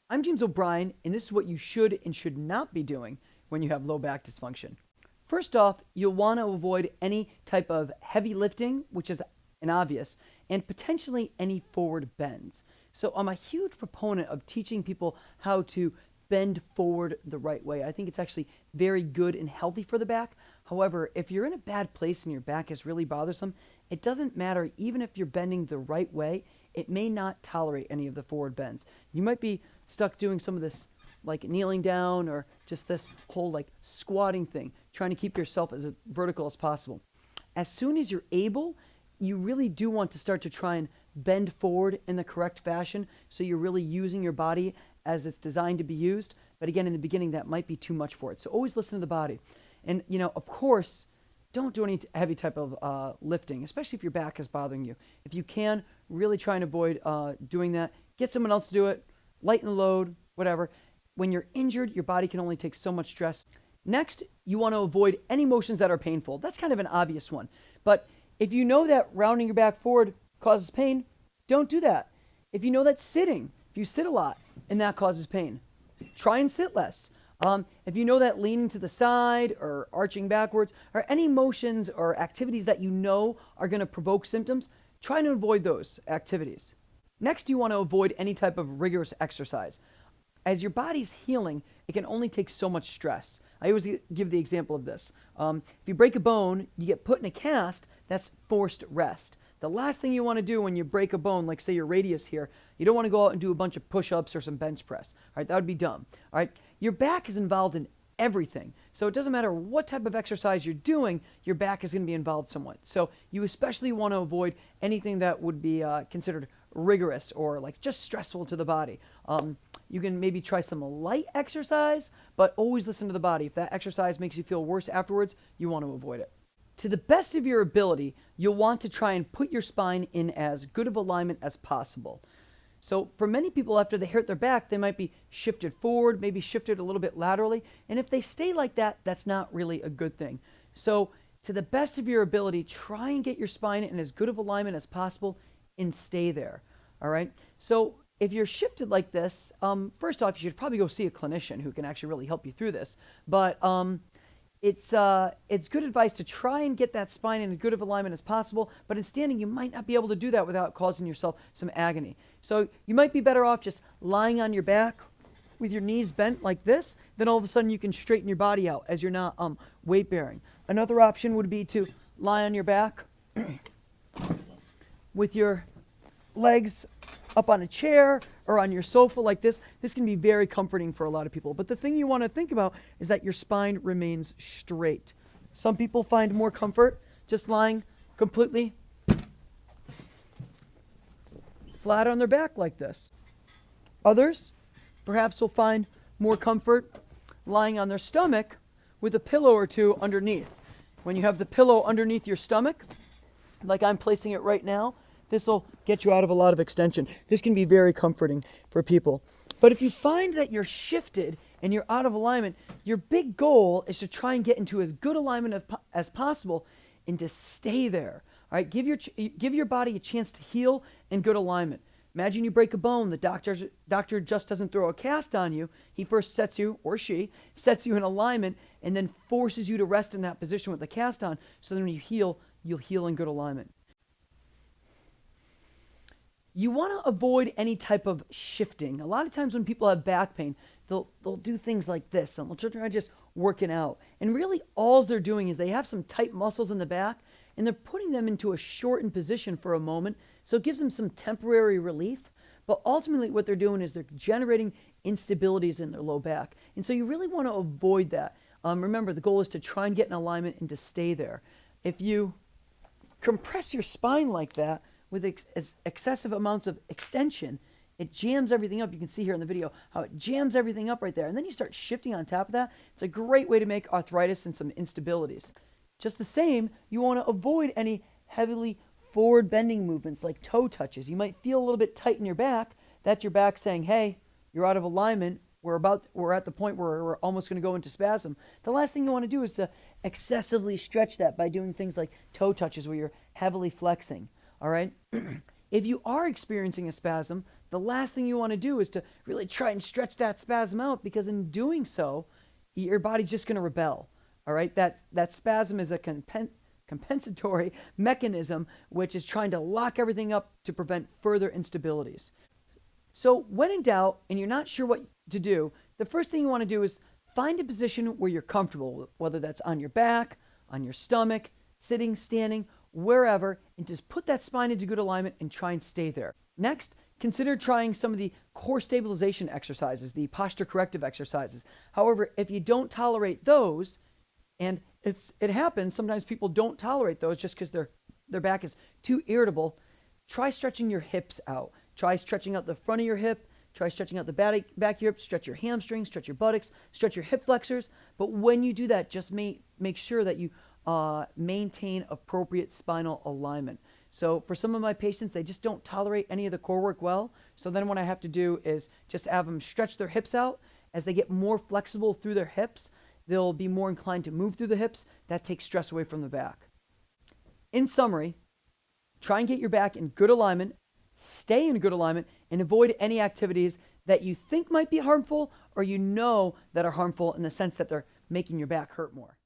I'm James O'Brien, and this is what you should and should not be doing when you have low back dysfunction. First off, you'll want to avoid any type of heavy lifting, which is an obvious, and potentially any forward bends. So I'm a huge proponent of teaching people how to bend forward the right way. I think it's actually very good and healthy for the back. However, if you're in a bad place and your back is really bothersome, it doesn't matter even if you're bending the right way, it may not tolerate any of the forward bends. You might be stuck doing some of this like kneeling down or just this whole like squatting thing, trying to keep yourself as vertical as possible. As soon as you're able, you really do want to start to try and bend forward in the correct fashion so you're really using your body as it's designed to be used. But again, in the beginning, that might be too much for it. So always listen to the body. And, of course, don't do any heavy type of lifting, especially if your back is bothering you. If you can, really try and avoid doing that. Get someone else to do it. Lighten the load, whatever. When you're injured, your body can only take so much stress. Next, you want to avoid any motions that are painful. That's kind of an obvious one. But if you know that rounding your back forward causes pain, don't do that. If you know that sitting, if you sit a lot and that causes pain, try and sit less. If you know that leaning to the side or arching backwards or any motions or activities that you know are going to provoke symptoms, try to avoid those activities. Next, you want to avoid any type of rigorous exercise. As your body's healing, it can only take so much stress. I always give the example of this. If you break a bone, you get put in a cast, that's forced rest. The last thing you want to do when you break a bone, like say your radius here, you don't want to go out and do a bunch of push-ups or some bench press. All right, that would be dumb. All right, your back is involved in everything. So it doesn't matter what type of exercise you're doing, your back is going to be involved somewhat. So you especially want to avoid anything that would be considered rigorous or like just stressful to the body. You can maybe try some light exercise, but always listen to the body. If that exercise makes you feel worse afterwards, you want to avoid it. To the best of your ability, you'll want to try and put your spine in as good of alignment as possible. So for many people, after they hurt their back, they might be shifted forward, maybe shifted a little bit laterally. And if they stay like that, that's not really a good thing. So to the best of your ability, try and get your spine in as good of alignment as possible and stay there. All right? So if you're shifted like this, first off, you should probably go see a clinician who can actually really help you through this. But it's good advice to try and get that spine in as good of alignment as possible, but in standing, you might not be able to do that without causing yourself some agony. So you might be better off just lying on your back with your knees bent like this, then all of a sudden you can straighten your body out as you're not weight bearing. Another option would be to lie on your back with your legs up on a chair or on your sofa like this. This can be very comforting for a lot of people. But the thing you want to think about is that your spine remains straight. Some people find more comfort just lying completely flat on their back like this. Others perhaps will find more comfort lying on their stomach with a pillow or two underneath. When you have the pillow underneath your stomach, like I'm placing it right now, this will get you out of a lot of extension. This can be very comforting for people. But if you find that you're shifted and you're out of alignment, your big goal is to try and get into as good alignment as possible and to stay there. All right, give your body a chance to heal in good alignment. Imagine you break a bone. The doctor just doesn't throw a cast on you. He first sets you, or she, sets you in alignment and then forces you to rest in that position with the cast on, so then when you heal, you'll heal in good alignment. You want to avoid any type of shifting. A lot of times when people have back pain, they'll do things like this, and they'll try to just work it out. And really all they're doing is they have some tight muscles in the back, and they're putting them into a shortened position for a moment, so it gives them some temporary relief. But ultimately what they're doing is they're generating instabilities in their low back. And so you really want to avoid that. Remember, the goal is to try and get in alignment and to stay there. If you compress your spine like that, with excessive amounts of extension, it jams everything up. You can see here in the video how it jams everything up right there. And then you start shifting on top of that. It's a great way to make arthritis and some instabilities. Just the same, you want to avoid any heavily forward bending movements like toe touches. You might feel a little bit tight in your back. That's your back saying, hey, you're out of alignment. We're at the point where we're almost going to go into spasm. The last thing you want to do is to excessively stretch that by doing things like toe touches where you're heavily flexing. All right? if you are experiencing a spasm, the last thing you want to do is to really try and stretch that spasm out, because in doing so, your body's just going to rebel. All right, that spasm is a compensatory mechanism which is trying to lock everything up to prevent further instabilities. So when in doubt and you're not sure what to do, the first thing you want to do is find a position where you're comfortable, whether that's on your back, on your stomach, sitting, standing, wherever, and just put that spine into good alignment and try and stay there. Next, consider trying some of the core stabilization exercises, the posture corrective exercises. However, if you don't tolerate those, and it happens, sometimes people don't tolerate those just because their back is too irritable, try stretching your hips out. Try stretching out the front of your hip. Try stretching out the back of your hip. Stretch your hamstrings, stretch your buttocks, stretch your hip flexors. But when you do that, just make sure that you maintain appropriate spinal alignment. So for some of my patients, they just don't tolerate any of the core work well. So then what I have to do is just have them stretch their hips out. As they get more flexible through their hips, they'll be more inclined to move through the hips. That takes stress away from the back. In summary, try and get your back in good alignment, stay in good alignment, and avoid any activities that you think might be harmful or you know that are harmful in the sense that they're making your back hurt more.